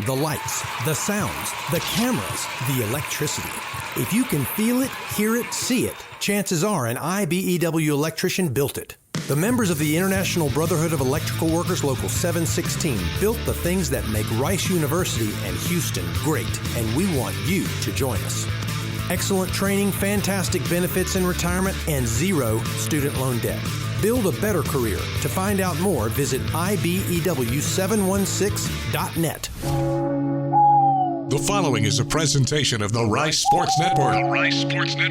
The lights, the sounds, the cameras, the electricity. If you can feel it, hear it, see it, chances are an IBEW electrician built it. The members of the International Brotherhood of Electrical Workers Local 716 built the things that make Rice University and Huston great, and we want you to join us. Excellent training, fantastic benefits in retirement, and zero student loan debt. Build a better career. To find out more, visit IBEW716.net. The following is a presentation of the Rice Sports Network.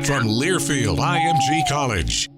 From Learfield IMG College.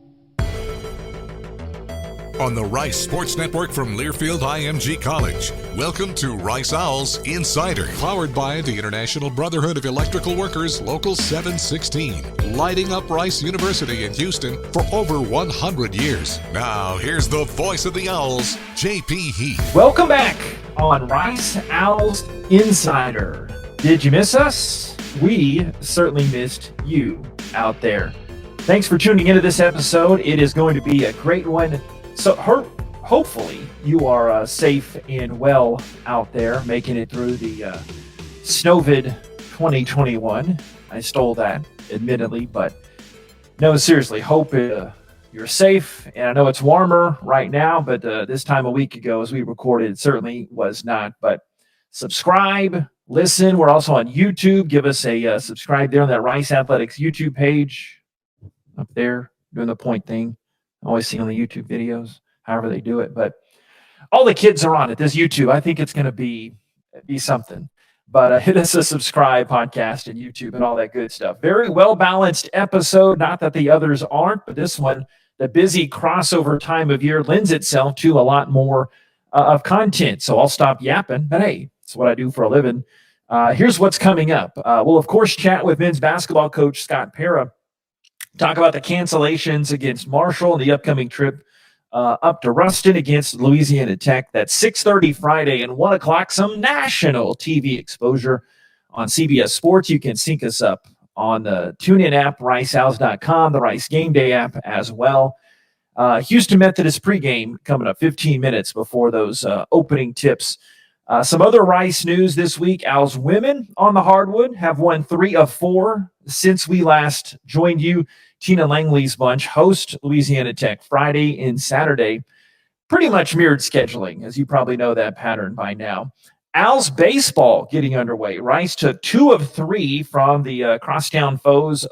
On the Rice Sports Network from Learfield IMG College. Welcome to Rice Owls Insider, powered by the International Brotherhood of Electrical Workers Local 716, lighting up Rice University in Huston for over 100 years. Now, here's the voice of the Owls, J.P. Heath. Welcome back on Rice Owls Insider. Did you miss us? We certainly missed you out there. Thanks for tuning into this episode. It is going to be a great one. So hopefully you are safe and well out there, making it through the Snowvid 2021. I stole that, admittedly, but no, seriously, hope you're safe. And I know it's warmer right now, but this time a week ago as we recorded, it certainly was not. But subscribe, listen. We're also on YouTube. Give us a subscribe there on that Rice Athletics YouTube page up there, doing the point thing. Always see on the YouTube videos, however they do it. But all the kids are on it. This YouTube, I think it's going to be something. But hit us a subscribe podcast and YouTube and all that good stuff. Very well-balanced episode. Not that the others aren't, but this one, the busy crossover time of year, lends itself to a lot more of content. So I'll stop yapping. But hey, it's what I do for a living. Here's what's coming up. We'll, of course, chat with men's basketball coach Scott Pera. Talk about the cancellations against Marshall and the upcoming trip up to Ruston against Louisiana Tech. That's 6:30 Friday and 1 o'clock, some national TV exposure on CBS Sports. You can sync us up on the TuneIn app, ricehouse.com, the Rice Game Day app as well. Houston Methodist pregame coming up 15 minutes before those opening tips. Some other Rice news this week. Owls women on the hardwood have won 3 of 4 since we last joined you. Tina Langley's bunch host Louisiana Tech Friday and Saturday. Pretty much mirrored scheduling, as you probably know that pattern by now. Owls baseball getting underway. Rice took 2 of 3 from the crosstown foes,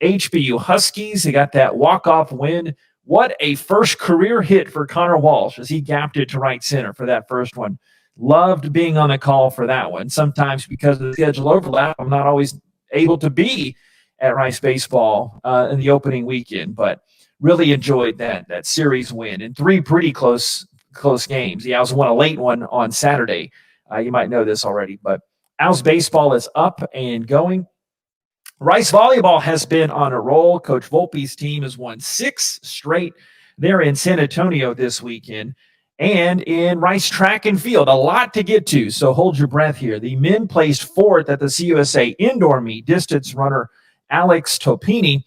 HBU Huskies. They got that walk-off win. What a first career hit for Connor Walsh as he gapped it to right center for that first one. Loved being on the call for that one. Sometimes because of the schedule overlap, I'm not always able to be at Rice baseball in the opening weekend, but really enjoyed that series win in 3 pretty close games. The Owls won a late one on Saturday. You might know this already, but Owls baseball is up and going. Rice volleyball has been on a roll. Coach Volpe's team has won 6 straight. They're in San Antonio this weekend. And in Rice track and field, a lot to get to, so hold your breath here. The men placed 4th at the CUSA indoor meet. Distance runner Alex Topini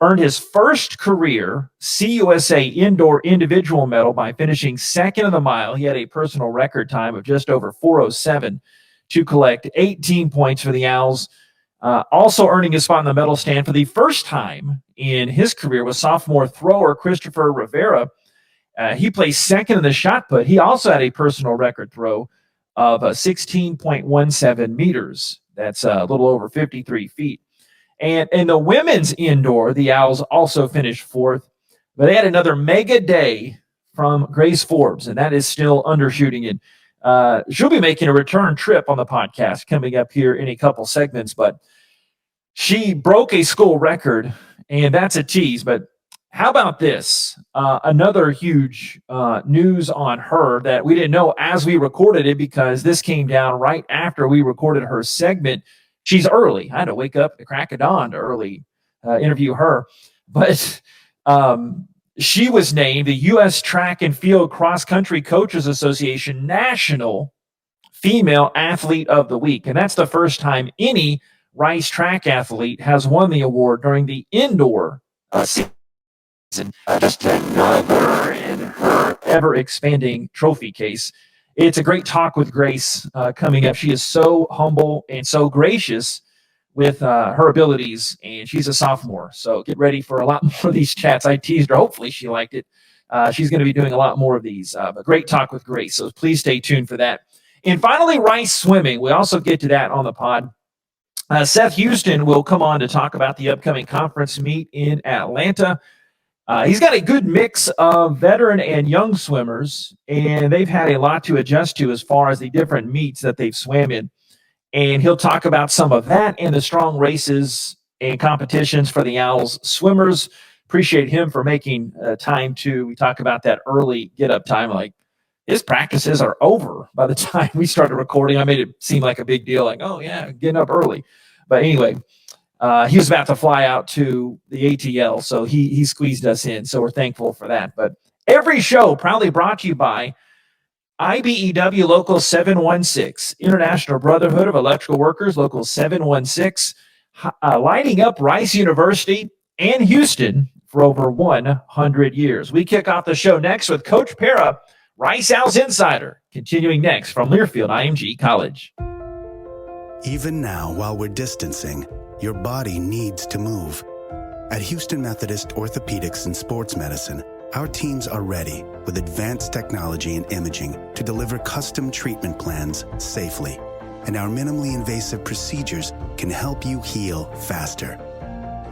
earned his first career CUSA indoor individual medal by finishing 2nd in the mile. He had a personal record time of just over 4:07 to collect 18 points for the Owls. Also earning a spot in the medal stand for the first time in his career was sophomore thrower Christopher Rivera. He placed 2nd in the shot put. He also had a personal record throw of 16.17 meters. That's a little over 53 feet. And in the women's indoor, the Owls also finished 4th. But they had another mega day from Grace Forbes, and that is still undershooting. And she'll be making a return trip on the podcast coming up here in a couple segments. But she broke a school record, and that's a tease. But how about this? Another huge news on her that we didn't know as we recorded it because this came down right after we recorded her segment. She's early. I had to wake up at the crack of dawn to early interview her. But she was named the U.S. Track and Field Cross Country Coaches Association National Female Athlete of the Week. And that's the first time any Rice track athlete has won the award during the indoor season. Just another in her ever-expanding trophy case. It's a great talk with Grace coming up. She is so humble and so gracious with her abilities, and she's a sophomore. So get ready for a lot more of these chats. I teased her. Hopefully she liked it. She's going to be doing a lot more of these. But great talk with Grace. So please stay tuned for that. And finally, Rice swimming. We also get to that on the pod. Seth Huston will come on to talk about the upcoming conference meet in Atlanta. He's got a good mix of veteran and young swimmers, and they've had a lot to adjust to as far as the different meets that they've swam in. And he'll talk about some of that and the strong races and competitions for the Owls swimmers. Appreciate him for making time we talk about that early get-up time. Like, his practices are over by the time we started recording. I made it seem like a big deal, like, oh, yeah, getting up early. But anyway, he was about to fly out to the ATL, so he squeezed us in. So we're thankful for that. But every show proudly brought to you by IBEW Local 716, International Brotherhood of Electrical Workers, Local 716, lighting up Rice University and Houston for over 100 years. We kick off the show next with Coach Pera, Rice Owls Insider, continuing next from Learfield IMG College. Even now, while we're distancing, your body needs to move. At Houston Methodist Orthopedics and Sports Medicine, our teams are ready with advanced technology and imaging to deliver custom treatment plans safely. And our minimally invasive procedures can help you heal faster.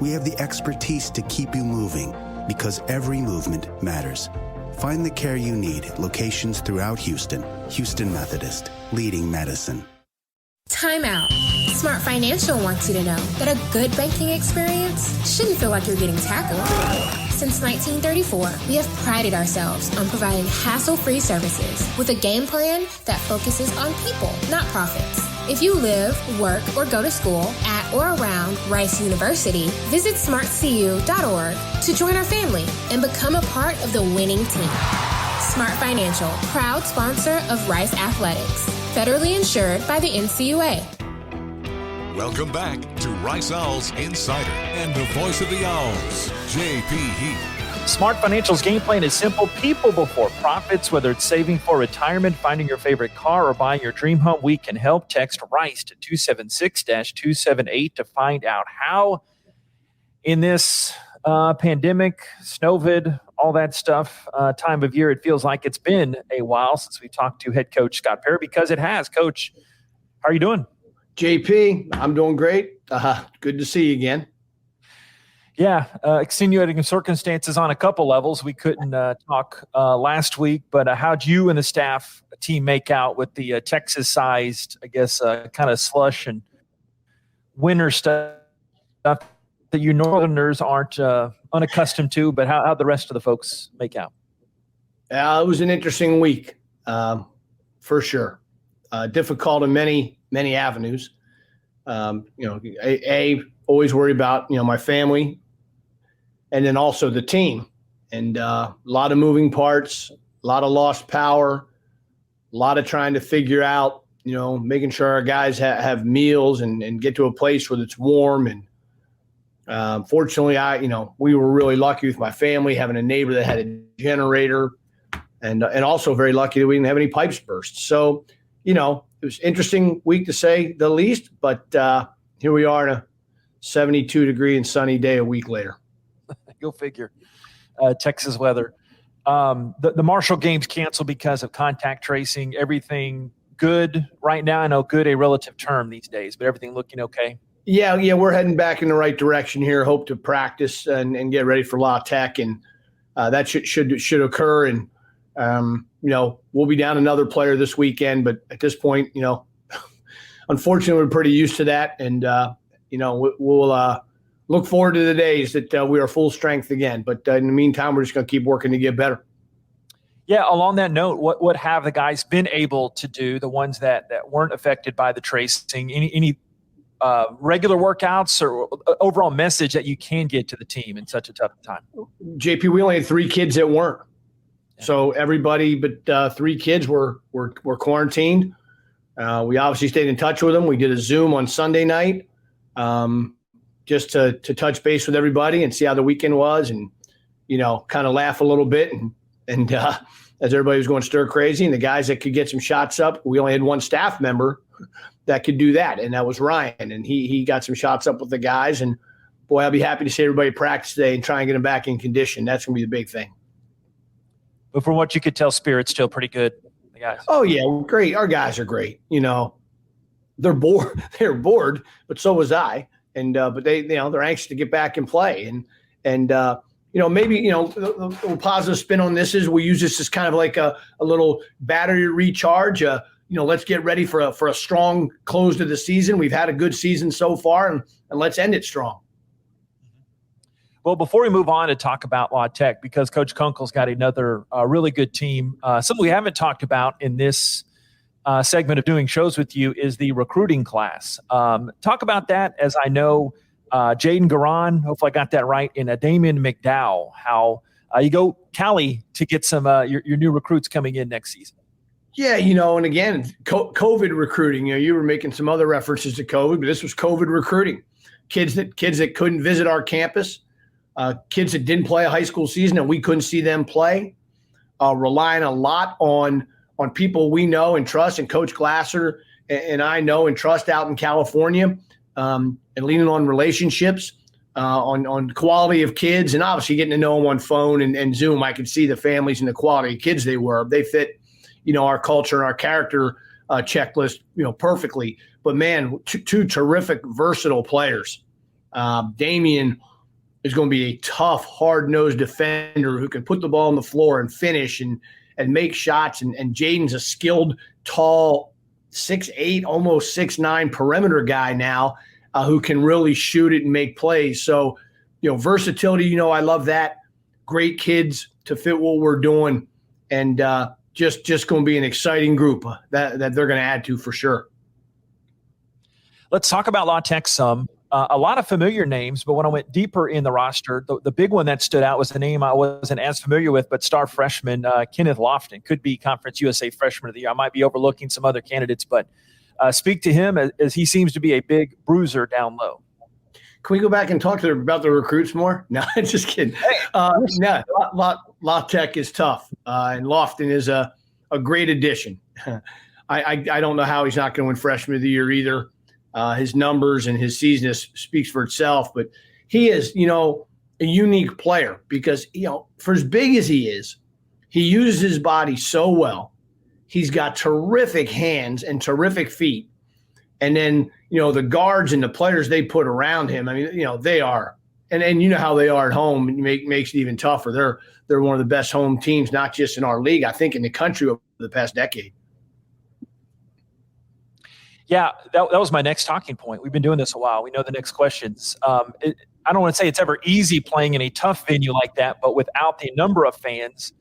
We have the expertise to keep you moving because every movement matters. Find the care you need at locations throughout Houston. Houston Methodist, leading medicine. Time out. Smart Financial wants you to know that a good banking experience shouldn't feel like you're getting tackled. Since 1934, we have prided ourselves on providing hassle-free services with a game plan that focuses on people, not profits. If you live, work, or go to school at or around Rice University, visit smartcu.org to join our family and become a part of the winning team. Smart Financial, proud sponsor of Rice Athletics, federally insured by the NCUA. Welcome back to Rice Owls Insider and the voice of the Owls, J.P. Heath. Smart Financial's game plan is simple. People before profits. Whether it's saving for retirement, finding your favorite car, or buying your dream home, we can help. Text RICE to 276-278 to find out how. In this pandemic, snowvid, all that stuff, time of year, it feels like it's been a while since we talked to head coach Scott Pera, because it has. Coach, how are you doing? JP, I'm doing great. Good to see you again. Yeah, extenuating circumstances on a couple levels. We couldn't talk last week, but how'd you and the staff team make out with the Texas-sized, I guess, kind of slush and winter stuff that you Northerners aren't unaccustomed to, but how'd the rest of the folks make out? It was an interesting week, for sure. Difficult in many avenues. Always worry about, my family, and then also the team, and a lot of moving parts, a lot of lost power, a lot of trying to figure out, making sure our guys have meals and get to a place where it's warm. And fortunately, we were really lucky with my family having a neighbor that had a generator, and also very lucky that we didn't have any pipes burst. So, it was an interesting week to say the least, but here we are in a 72-degree and sunny day a week later. Go figure. Texas weather. The Marshall games canceled because of contact tracing. Everything good right now? I know good a relative term these days, but everything looking okay? Yeah, we're heading back in the right direction here. Hope to practice and get ready for La Tech, and that should occur. And we'll be down another player this weekend, but at this point, unfortunately, we're pretty used to that, and we'll look forward to the days that we are full strength again. But in the meantime, we're just going to keep working to get better. Yeah, along that note, what have the guys been able to do, the ones that weren't affected by the tracing? Any regular workouts or overall message that you can get to the team in such a tough time? JP, we only had 3 kids that weren't. Yeah. So everybody but 3 kids were quarantined. We obviously stayed in touch with them. We did a Zoom on Sunday night. Just to touch base with everybody and see how the weekend was, and kind of laugh a little bit and as everybody was going stir crazy. And the guys that could get some shots up, we only had one staff member that could do that, and that was Ryan. And he got some shots up with the guys. And, boy, I'll be happy to see everybody practice today and try and get them back in condition. That's going to be the big thing. But from what you could tell, Spirit's still pretty good, the guys. Oh, yeah, great. Our guys are great. They're bored. They're bored, but so was I. And but they're anxious to get back and play. And maybe the positive spin on this is we use this as kind of like a little battery recharge. Let's get ready for a strong close to the season. We've had a good season so far, and let's end it strong. Well, before we move on to talk about La Tech, because Coach Kunkel's got another really good team, something we haven't talked about in this segment of doing shows with you is the recruiting class. Talk about that, as I know Jaden Garan, hopefully I got that right, and Damian McDowell, how you go Cali to get some your new recruits coming in next season. Yeah, and again, COVID recruiting. You were making some other references to COVID, but this was COVID recruiting. Kids that couldn't visit our campus, kids that didn't play a high school season and we couldn't see them play, relying a lot on people we know and trust, and Coach Glasser and I know and trust out in California, and leaning on relationships, on quality of kids, and obviously getting to know them on phone and Zoom. I could see the families and the quality of kids they were. They fit, our culture and our character checklist, perfectly. But, man, two terrific, versatile players. Damian is going to be a tough, hard-nosed defender who can put the ball on the floor and finish and make shots. And Jaden's a skilled, tall, 6'8", almost 6'9" perimeter guy now who can really shoot it and make plays. So, versatility, I love that. Great kids to fit what we're doing. And just going to be an exciting group that they're going to add to for sure. Let's talk about La Tech some. A lot of familiar names, but when I went deeper in the roster, the big one that stood out was a name I wasn't as familiar with, but star freshman Kenneth Lofton could be Conference USA Freshman of the Year. I might be overlooking some other candidates, but speak to him as he seems to be a big bruiser down low. Can we go back and talk to them about the recruits more? No, just kidding. No, La Tech is tough, and Lofton is a great addition. I don't know how he's not going to win Freshman of the Year either. His numbers and his season speaks for itself, but he is, a unique player because, for as big as he is, he uses his body so well. He's got terrific hands and terrific feet. And then, the guards and the players they put around him, they are, and you know how they are at home, makes it even tougher. They're one of the best home teams, not just in our league, I think in the country over the past decade. Yeah, that was my next talking point. We've been doing this a while. We know the next questions. I don't want to say it's ever easy playing in a tough venue like that, but without the number of fans,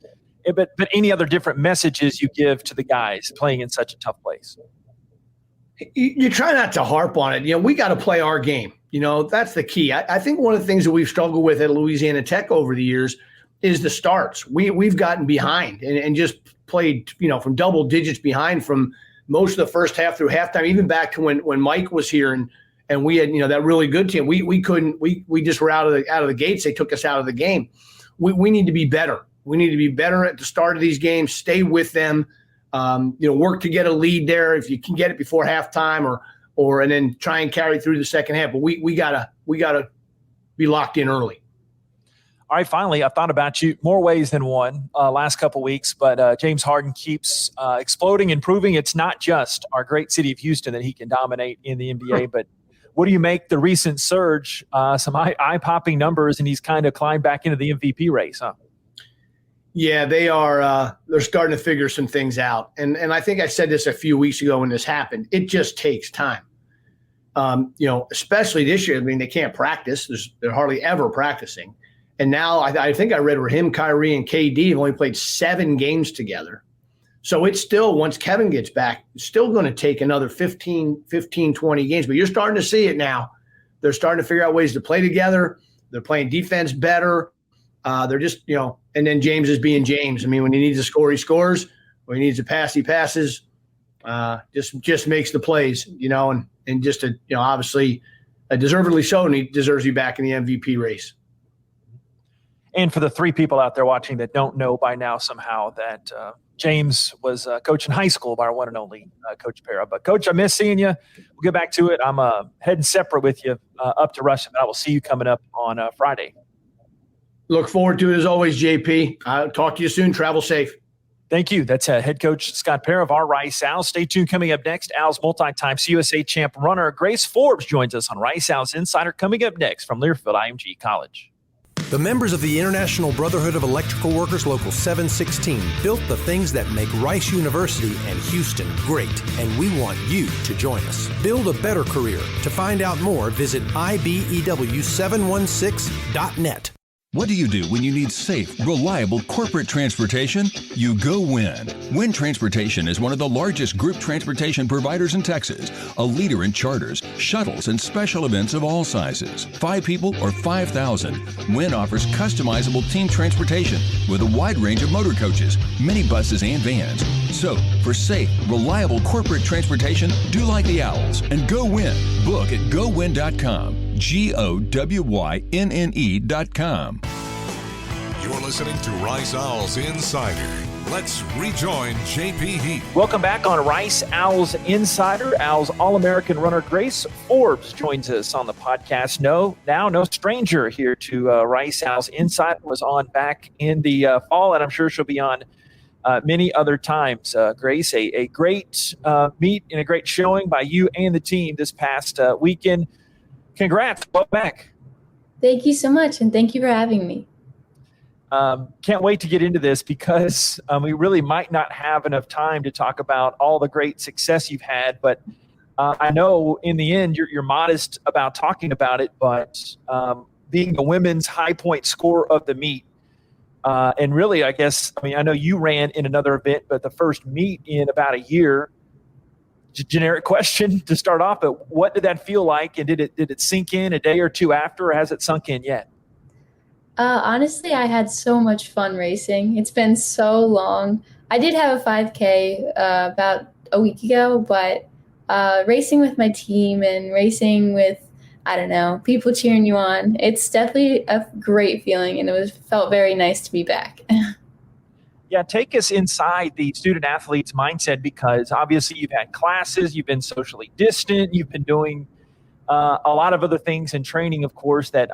but any other different messages you give to the guys playing in such a tough place? You try not to harp on it. We got to play our game. That's the key. I think one of the things that we've struggled with at Louisiana Tech over the years is the starts. We've gotten behind and just played, from double digits behind from most of the first half through halftime, even back to when Mike was here and we had, that really good team. We couldn't, we just were out of the gates. They took us out of the game. We need to be better. We need to be better at the start of these games, stay with them, work to get a lead there if you can get it before halftime and then try and carry through the second half. But we gotta be locked in early. All right, finally, I thought about you more ways than one last couple weeks, but James Harden keeps exploding and proving it's not just our great city of Houston that he can dominate in the NBA. But what do you make the recent surge, some eye-popping numbers, and he's kind of climbed back into the MVP race, huh? Yeah, they are. They're starting to figure some things out. And I think I said this a few weeks ago when this happened. It just takes time. Especially this year. They can't practice. They're hardly ever practicing. And now I think I read where him, Kyrie, and KD have only played 7 games together. So it's still, once Kevin gets back, it's still going to take another 15, 20 games. But you're starting to see it now. They're starting to figure out ways to play together. They're playing defense better. They're just, and then James is being James. When he needs to score, he scores. When he needs to pass, he passes. Just makes the plays, and just, obviously deservedly so, and he deserves to be back in the MVP race. And for the three people out there watching that don't know by now somehow that James was coach in high school by our one and only Coach Pera. But, Coach, I miss seeing you. We'll get back to it. I'm heading separate with you up to Russia, but I will see you coming up on Friday. Look forward to it as always, JP. I'll talk to you soon. Travel safe. Thank you. That's head coach Scott Pera of our Rice Owls. Stay tuned. Coming up next, Owls multi-time CUSA champ runner Grace Forbes joins us on Rice Owls Insider. Coming up next from Learfield IMG College. The members of the International Brotherhood of Electrical Workers Local 716 built the things that make Rice University and Houston great, and we want you to join us. Build a better career. To find out more, visit IBEW716.net. What do you do when you need safe, reliable corporate transportation? You go WIN. WIN Transportation is one of the largest group transportation providers in Texas, a leader in charters, shuttles, and special events of all sizes. 5 people or 5,000. WIN offers customizable team transportation with a wide range of motor coaches, minibuses, and vans. So, for safe, reliable corporate transportation, do like the Owls and go WIN. Book at gowin.com. GOWYNNE.com. You're listening to Rice Owls Insider. Let's rejoin JP Heath. Welcome back on Rice Owls Insider. Owls All-American runner Grace Forbes joins us on the podcast. No stranger here to Rice Owls Insider. Was on back in the fall, and I'm sure she'll be on many other times. Grace, a great meet and a great showing by you and the team this past weekend. Congrats. Welcome back. Thank you so much, and thank you for having me. Can't wait to get into this because we really might not have enough time to talk about all the great success you've had, but I know in the end you're modest about talking about it, but being the women's high point scorer of the meet, and really I know you ran in another event, but the first meet in about a year. Generic question to start off, but what did that feel like, and did it sink in a day or two after, or has it sunk in yet? Honestly, I had so much fun racing. It's been so long. I did have a 5K about a week ago, but racing with my team and racing with, people cheering you on, it's definitely a great feeling, and it felt very nice to be back. Yeah, take us inside the student athlete's mindset, because obviously you've had classes, you've been socially distant, you've been doing a lot of other things in training, of course, I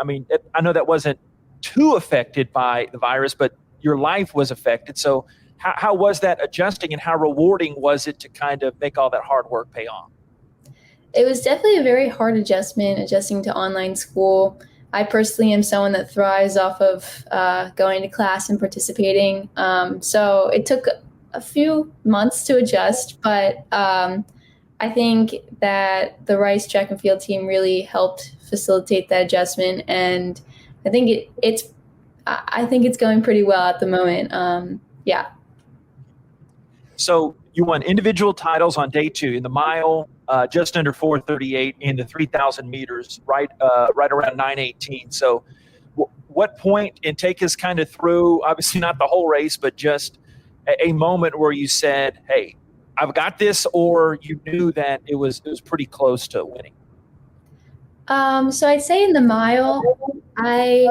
know that wasn't too affected by the virus, but your life was affected. So how was that adjusting, and how rewarding was it to kind of make all that hard work pay off? It was definitely a very hard adjusting to online school. I personally am someone that thrives off of going to class and participating. So it took a few months to adjust, but I think that the Rice track and field team really helped facilitate that adjustment, and I think it's going pretty well at the moment. Yeah. So you won individual titles on day 2 in the mile, just under 4:38, in the 3,000 meters, right around 9:18. So what point, and take us kind of through, obviously not the whole race, but just a moment where you said, hey, I've got this, or you knew that it was pretty close to winning? So I'd say in the mile, I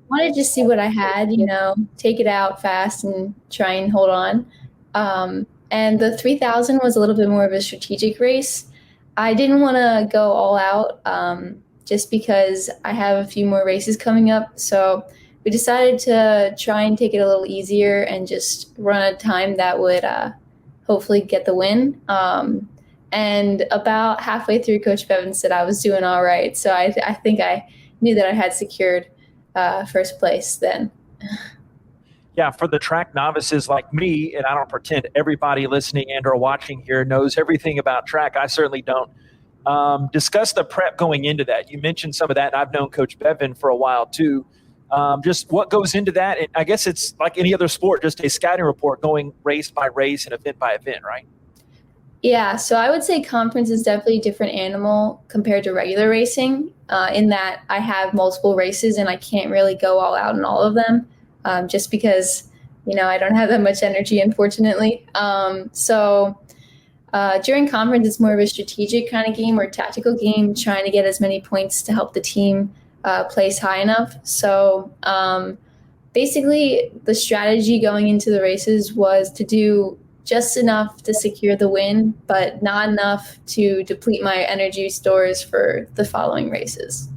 wanted to see what I had, take it out fast and try and hold on. And the 3,000 was a little bit more of a strategic race. I didn't want to go all out just because I have a few more races coming up. So we decided to try and take it a little easier and just run a time that would hopefully get the win. And about halfway through, Coach Bevan said I was doing all right. So I think I knew that I had secured first place then. Yeah, for the track novices like me, and I don't pretend everybody listening and or watching here knows everything about track. I certainly don't. Discuss the prep going into that. You mentioned some of that, and I've known Coach Bevan for a while too. Just what goes into that, and I guess it's like any other sport, just a scouting report going race by race and event by event, right? Yeah, so I would say conference is definitely a different animal compared to regular racing in that I have multiple races and I can't really go all out in all of them just because, I don't have that much energy, unfortunately. So during conference, it's more of a strategic kind of game or tactical game, trying to get as many points to help the team place high enough. So basically the strategy going into the races was to do just enough to secure the win, but not enough to deplete my energy stores for the following races.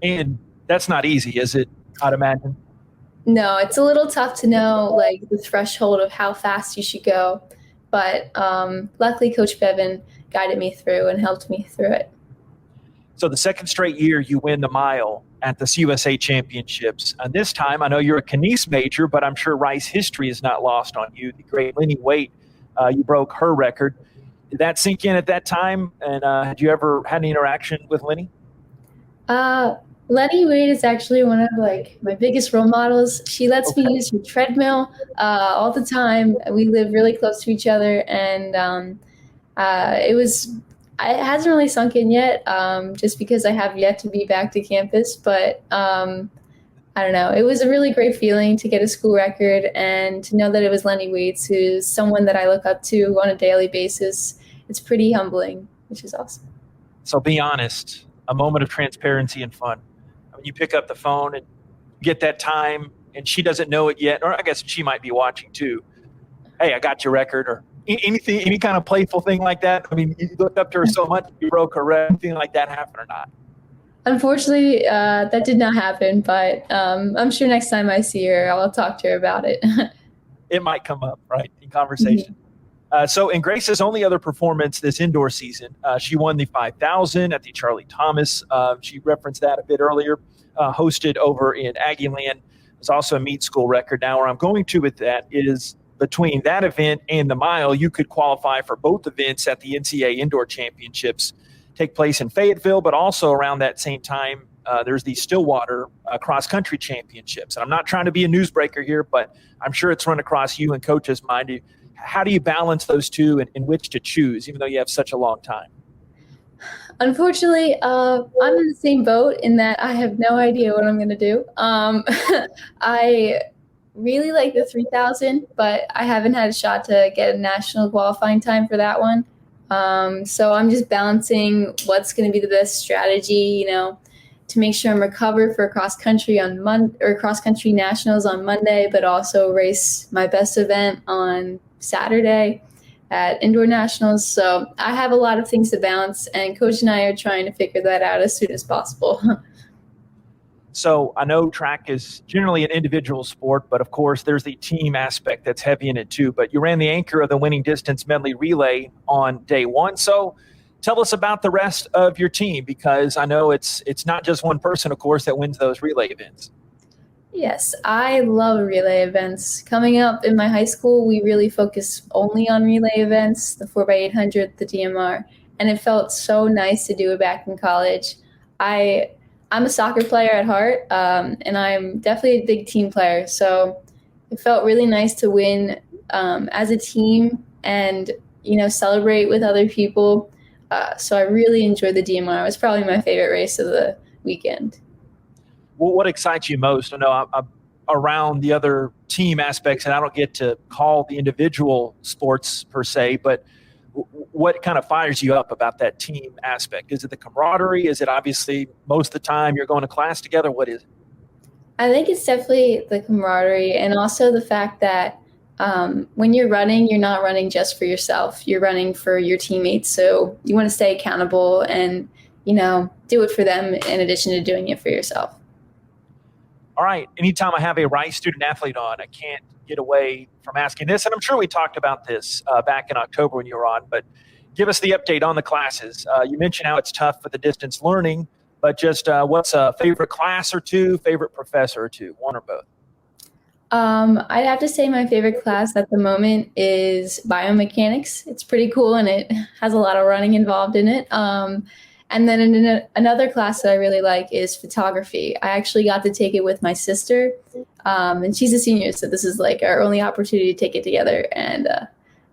And that's not easy, is it? I'd imagine. No, it's a little tough to know like the threshold of how fast you should go. But luckily, Coach Bevan guided me through and helped me through it. So the second straight year you win the mile at the USA Championships. And this time, I know you're a Knies major, but I'm sure Rice history is not lost on you. The great Lenny Waite, you broke her record. Did that sink in at that time? And had you ever had any interaction with Lenny? Lenny Waite is actually one of like my biggest role models. She lets me use her treadmill all the time. We live really close to each other, and it hasn't really sunk in yet, just because I have yet to be back to campus. But I don't know. It was a really great feeling to get a school record and to know that it was Lenny Waite, who's someone that I look up to on a daily basis. It's pretty humbling, which is awesome. So be honest, a moment of transparency and fun. I mean, you pick up the phone and get that time, and she doesn't know it yet, or I guess she might be watching too. Hey, I got your record, or anything, any kind of playful thing like that. I mean, you looked up to her so much, you broke her record. Anything like that happen or not? Unfortunately, that did not happen, but I'm sure next time I see her, I'll talk to her about it. It might come up, right, in conversation. Mm-hmm. So in Grace's only other performance this indoor season, she won the 5,000 at the Charlie Thomas. She referenced that a bit earlier, hosted over in Aggieland. It's also a meet school record. Now, where I'm going to with that is between that event and the mile, you could qualify for both events at the NCAA Indoor Championships. Take place in Fayetteville, but also around that same time, there's the Stillwater cross-country championships. And I'm not trying to be a newsbreaker here, but I'm sure it's run across you and coach's mind. How do you balance those two and which to choose, even though you have such a long time? Unfortunately, I'm in the same boat in that I have no idea what I'm going to do. I really like the 3,000, but I haven't had a shot to get a national qualifying time for that one. So I'm just balancing what's going to be the best strategy, to make sure I'm recovered for cross country cross country nationals on Monday, but also race my best event on Saturday at indoor nationals. So I have a lot of things to balance, and Coach and I are trying to figure that out as soon as possible. So I know track is generally an individual sport, but of course there's the team aspect that's heavy in it too. But you ran the anchor of the winning distance medley relay on day one. So tell us about the rest of your team, because I know it's not just one person, of course, that wins those relay events. Yes, I love relay events. Coming up in my high school, we really focused only on relay events, the 4x800, the DMR, and it felt so nice to do it back in college. I'm a soccer player at heart, and I'm definitely a big team player, so it felt really nice to win as a team and, celebrate with other people. So I really enjoyed the DMR. It was probably my favorite race of the weekend. Well, what excites you most? I know I'm around the other team aspects, and I don't get to call the individual sports per se, but what kind of fires you up about that team aspect? Is it the camaraderie? Is it obviously most of the time you're going to class together? What is it? I think it's definitely the camaraderie, and also the fact that when you're running, you're not running just for yourself. You're running for your teammates. So you want to stay accountable and, do it for them in addition to doing it for yourself. All right. Anytime I have a Rice student athlete on, I can't get away from asking this. And I'm sure we talked about this back in October when you were on, but give us the update on the classes. You mentioned how it's tough for the distance learning, but just what's a favorite class or two, favorite professor or two, one or both? I'd have to say my favorite class at the moment is biomechanics. It's pretty cool, and it has a lot of running involved in it. And then another class that I really like is photography. I actually got to take it with my sister, and she's a senior, so this is like our only opportunity to take it together, and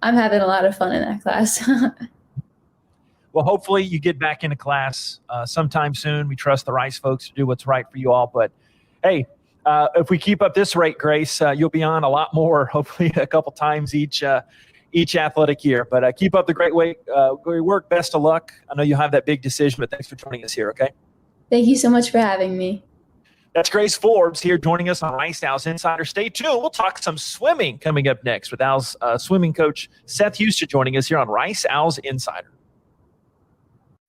I'm having a lot of fun in that class. Well, hopefully you get back into class sometime soon. We trust the Rice folks to do what's right for you all. But, hey, if we keep up this rate, Grace, you'll be on a lot more, hopefully a couple times each athletic year. But keep up the great work. Best of luck. I know you'll have that big decision, but thanks for joining us here, okay? Thank you so much for having me. That's Grace Forbes here joining us on Rice Owls Insider. Stay tuned. We'll talk some swimming coming up next with Owls swimming coach Seth Huston joining us here on Rice Owls Insider.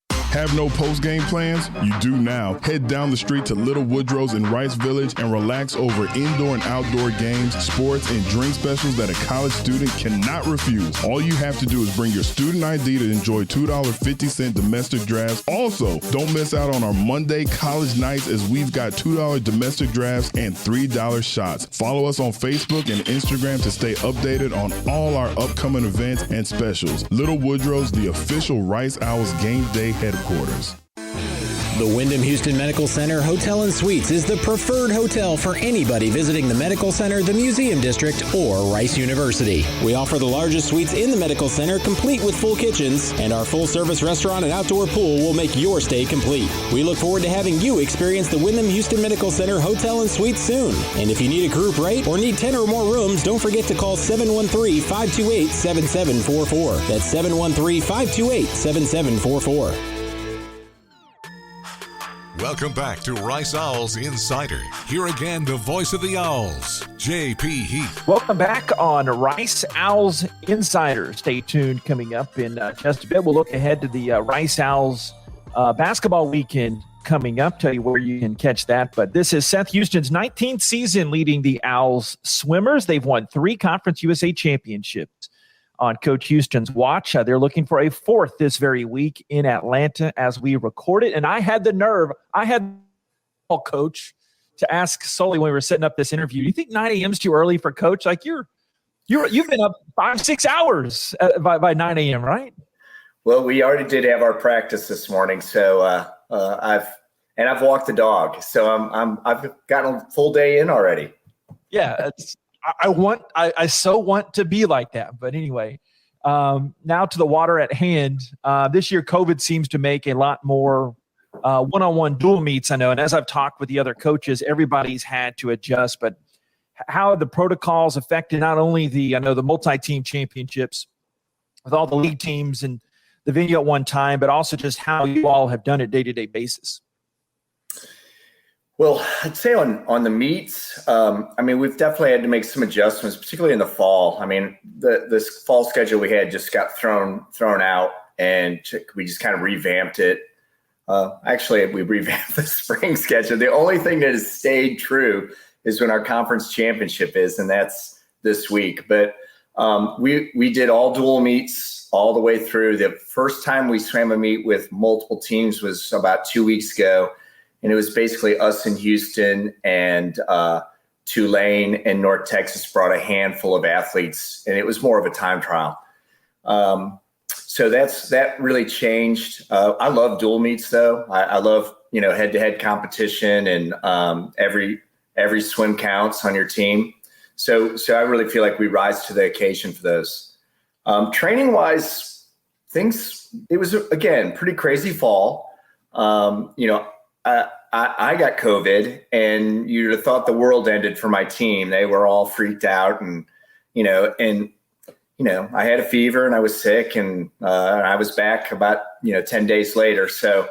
Have no post-game plans? You do now. Head down the street to Little Woodrow's in Rice Village and relax over indoor and outdoor games, sports, and drink specials that a college student cannot refuse. All you have to do is bring your student ID to enjoy $2.50 domestic drafts. Also, don't miss out on our Monday college nights as we've got $2 domestic drafts and $3 shots. Follow us on Facebook and Instagram to stay updated on all our upcoming events and specials. Little Woodrow's, the official Rice Owls game day headquarters. The Wyndham Houston Medical Center Hotel and Suites is the preferred hotel for anybody visiting the Medical Center, the Museum District, or Rice University. We offer the largest suites in the Medical Center, complete with full kitchens, and our full-service restaurant and outdoor pool will make your stay complete. We look forward to having you experience the Wyndham Houston Medical Center Hotel and Suites soon. And if you need a group rate or need 10 or more rooms, don't forget to call 713-528-7744. That's 713-528-7744. Welcome back to Rice Owls Insider. Here again, the voice of the Owls, J.P. Heath. Welcome back on Rice Owls Insider. Stay tuned. Coming up in just a bit, we'll look ahead to the Rice Owls basketball weekend coming up. Tell you where you can catch that. But this is Seth Huston's 19th season leading the Owls swimmers. They've won 3 Conference USA championships on Coach Huston's watch. They're looking for a 4th this very week in Atlanta as we record it. And I had the nerve, Coach, to ask Sully when we were setting up this interview, do you think 9 a.m. is too early for Coach? Like you've been up 5-6 hours by 9 a.m., right? Well, we already did have our practice this morning, so I've walked the dog, so I've gotten a full day in already. Yeah, I so want to be like that. But anyway, now to the water at hand. This year, COVID seems to make a lot more one-on-one dual meets, I know. And as I've talked with the other coaches, everybody's had to adjust. But how have the protocols affected not only the multi-team championships with all the league teams and the venue at one time, but also just how you all have done it day-to-day basis? Well, I'd say on the meets, we've definitely had to make some adjustments, particularly in the fall. I mean, this fall schedule we had just got thrown out, and we just kind of revamped it. Actually, we revamped the spring schedule. The only thing that has stayed true is when our conference championship is, and that's this week. But we did all dual meets all the way through. The first time we swam a meet with multiple teams was about 2 weeks ago. And it was basically us in Houston, and Tulane and North Texas brought a handful of athletes, and it was more of a time trial. So that really changed. I love dual meets, though. I love head-to-head competition, and every swim counts on your team. So I really feel like we rise to the occasion for those. Training-wise, it was again pretty crazy fall. I got COVID, and you'd have thought the world ended for my team. They were all freaked out, and I had a fever and I was sick, and I was back about 10 days later. So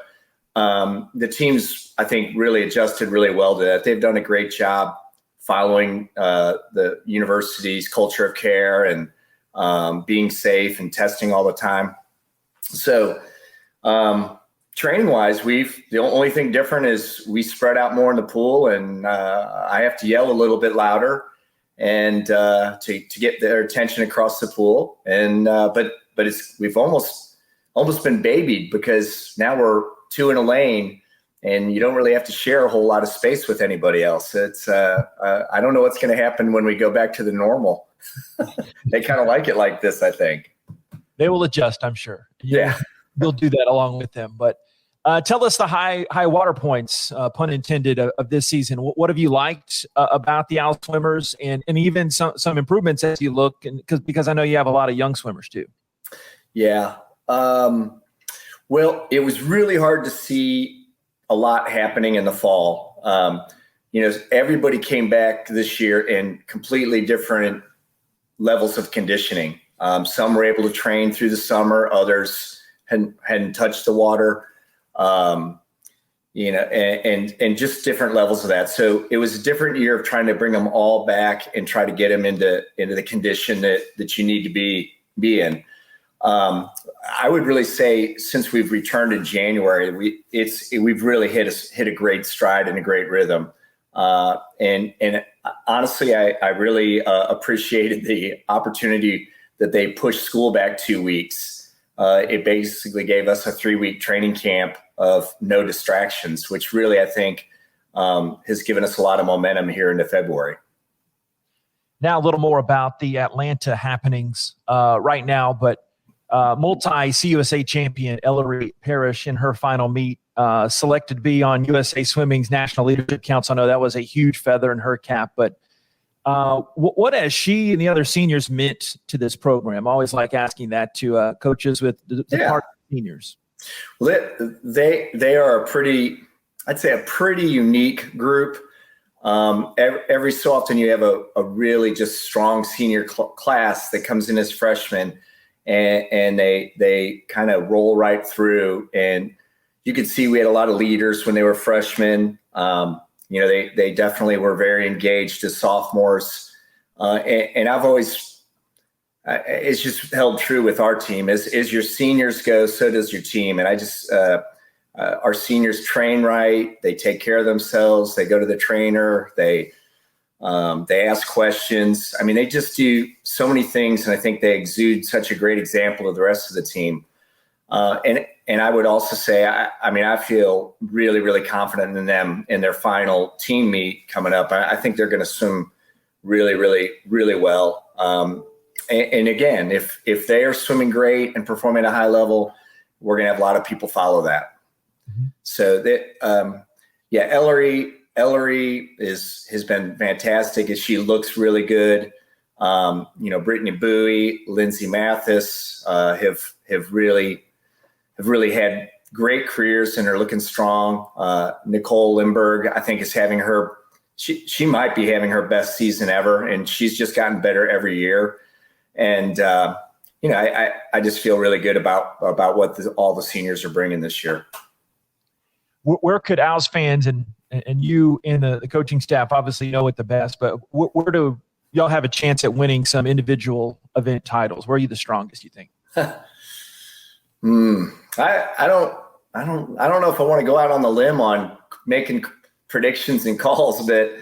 the teams, I think, really adjusted really well to that. They've done a great job following the university's culture of care and being safe and testing all the time. So training-wise, the only thing different is we spread out more in the pool, and I have to yell a little bit louder and to get their attention across the pool. And but we've almost been babied, because now we're 2 in a lane, and you don't really have to share a whole lot of space with anybody else. It's I don't know what's going to happen when we go back to the normal. They kind of like it like this, I think. They will adjust, I'm sure. Yeah. You'll do that along with them. But tell us the high water points, pun intended, of this season. What have you liked about the Owl swimmers, and even some improvements as you look, because I know you have a lot of young swimmers too. Yeah. Well, it was really hard to see a lot happening in the fall. Everybody came back this year in completely different levels of conditioning. Some were able to train through the summer, others hadn't touched the water. and just different levels of that. So it was a different year of trying to bring them all back and try to get them into the condition that you need to be in. I would really say since we've returned in January, we've really hit a great stride and a great rhythm. And honestly, I really appreciated the opportunity that they pushed school back 2 weeks. It basically gave us a 3-week training camp of no distractions, which really, I think, has given us a lot of momentum here into February. Now a little more about the Atlanta happenings right now, but multi-CUSA champion Ellery Parrish in her final meet selected to be on USA Swimming's National Leadership Council. I know that was a huge feather in her cap, but what has she and the other seniors meant to this program? I always like asking that to coaches with the part of seniors. Well, they are I'd say a pretty unique group. Every so often you have a really just strong senior class that comes in as freshmen, and they kind of roll right through. And you could see we had a lot of leaders when they were freshmen. They definitely were very engaged as sophomores. And I've always, it's just held true with our team. As your seniors go, so does your team. And I just, our seniors train right. They take care of themselves. They go to the trainer. They ask questions. I mean, they just do so many things. And I think they exude such a great example to the rest of the team. And I would also say, I feel really, really confident in them in their final team meet coming up. I think they're going to swim really, really, really well. And again, if they are swimming great and performing at a high level, we're going to have a lot of people follow that. Mm-hmm. So that, Ellery has been fantastic as she looks really good. Brittany Bowie, Lindsay Mathis have really had great careers and are looking strong. Nicole Lindbergh, I think, is having she might be having her best season ever, and she's just gotten better every year. And, I just feel really good about what all the seniors are bringing this year. Where could Owls fans and you and the coaching staff obviously know it the best, but where do y'all have a chance at winning some individual event titles? Where are you the strongest, you think? I don't know if I want to go out on the limb on making predictions and calls, but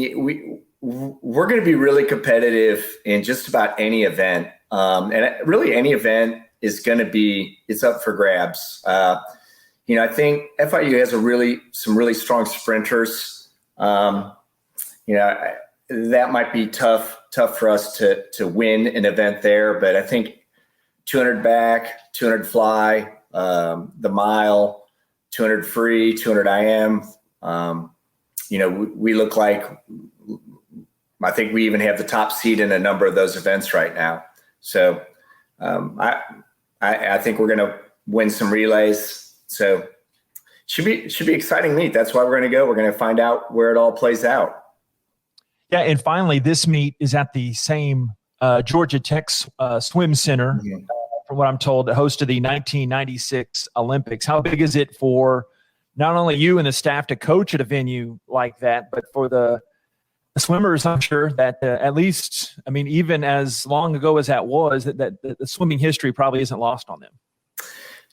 we're going to be really competitive in just about any event. And really any event is going to be, it's up for grabs. I think FIU has some really strong sprinters. That might be tough for us to win an event there, but I think 200 back, 200 fly, the mile, 200 free, 200 IM. We look like, I think we even have the top seed in a number of those events right now. So I think we're going to win some relays. So should be exciting meet. That's why we're going to go. We're going to find out where it all plays out. Yeah, and finally, this meet is at the same Georgia Tech Swim Center, from what I'm told, that hosted the 1996 Olympics. How big is it for not only you and the staff to coach at a venue like that, but for the swimmers? I'm sure that at least, even as long ago as that was, that the swimming history probably isn't lost on them.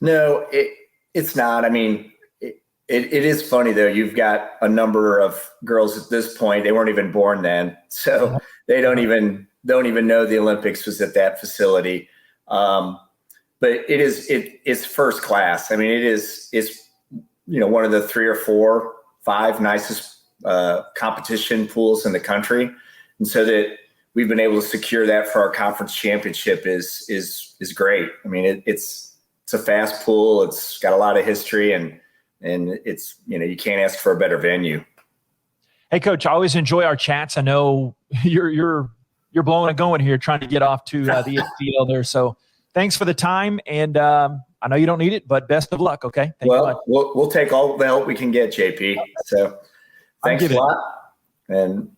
No, it's not. It is funny though. You've got a number of girls at this point. They weren't even born then, so they don't even know the Olympics was at that facility. But it's first class. It's one of the 3 or 5 nicest competition pools in the country, and so that we've been able to secure that for our conference championship is great. It's a fast pool. It's got a lot of history, and it's you can't ask for a better venue. Hey, Coach, I always enjoy our chats. I know you're blowing and going here, trying to get off to the ACL there. So thanks for the time, and I know you don't need it, but best of luck. Okay. Thank you much. We'll take all the help we can get, JP. So thanks a lot, and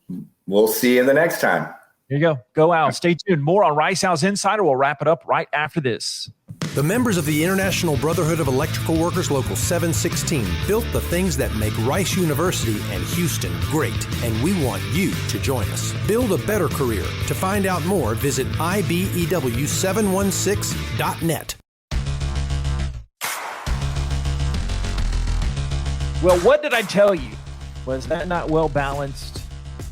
we'll see you the next time. Here you go. Go Owls. Stay tuned. More on Rice Owls Insider. We'll wrap it up right after this. The members of the International Brotherhood of Electrical Workers Local 716 built the things that make Rice University and Houston great, and we want you to join us. Build a better career. To find out more, visit IBEW716.net. Well, what did I tell you? Was that not well balanced?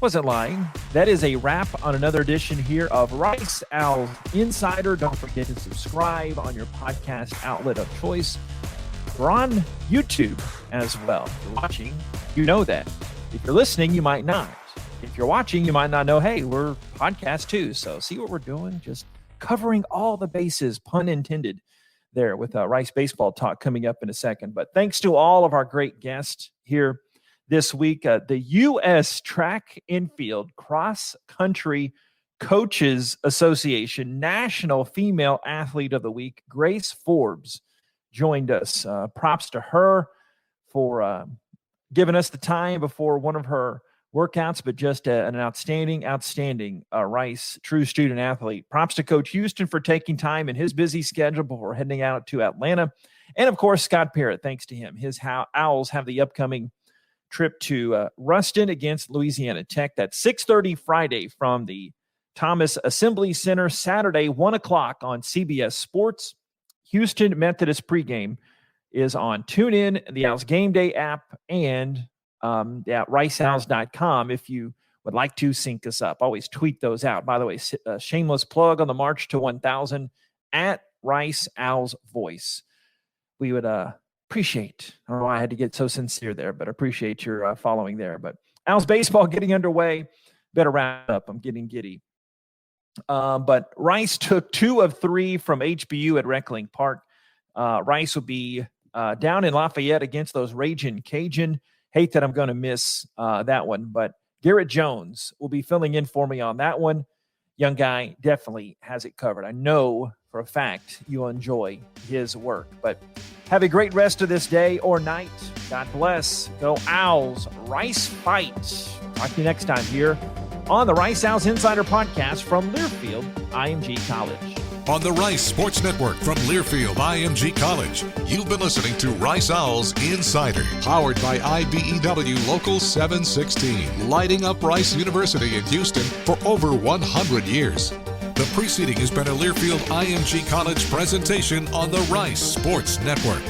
Wasn't lying. That is a wrap on another edition here of Rice Owls Insider. Don't forget to subscribe on your podcast outlet of choice. We're on YouTube as well. If you're watching, you know that. If you're listening, you might not. If you're watching, you might not know, hey, we're podcast too. So see what we're doing? Just covering all the bases, pun intended, there with Rice Baseball Talk coming up in a second. But thanks to all of our great guests here this week, the U.S. Track and Field Cross Country Coaches Association National Female Athlete of the Week, Grace Forbes, joined us. Props to her for giving us the time before one of her workouts, but just an outstanding Rice true student athlete. Props to Coach Huston for taking time in his busy schedule before heading out to Atlanta. And, of course, Scott Pera, thanks to him. His Owls have the upcoming trip to Ruston against Louisiana Tech. That's 6:30 Friday from the Thomas Assembly Center. Saturday, 1 o'clock on CBS Sports. Houston Methodist pregame is on TuneIn, the Owls Game Day app, and at riceowls.com if you would like to sync us up. Always tweet those out. By the way, shameless plug on the March to 1,000 at Rice Owls Voice. We would appreciate, I don't know why I had to get so sincere there, but appreciate your following there. But Owls baseball getting underway. Better wrap up. I'm getting giddy. But Rice took 2 of 3 from HBU at Reckling Park. Rice will be down in Lafayette against those Ragin' Cajun. Hate that I'm going to miss that one, but Garrett Jones will be filling in for me on that one. Young guy definitely has it covered. I know for a fact you'll enjoy his work. But have a great rest of this day or night. God bless. Go Owls. Rice fight. Talk to you next time here on the Rice Owls Insider Podcast from Learfield IMG College. On the Rice Sports Network from Learfield IMG College, you've been listening to Rice Owls Insider, powered by IBEW Local 716, lighting up Rice University in Houston for over 100 years. The preceding has been a Learfield IMG College presentation on the Rice Sports Network.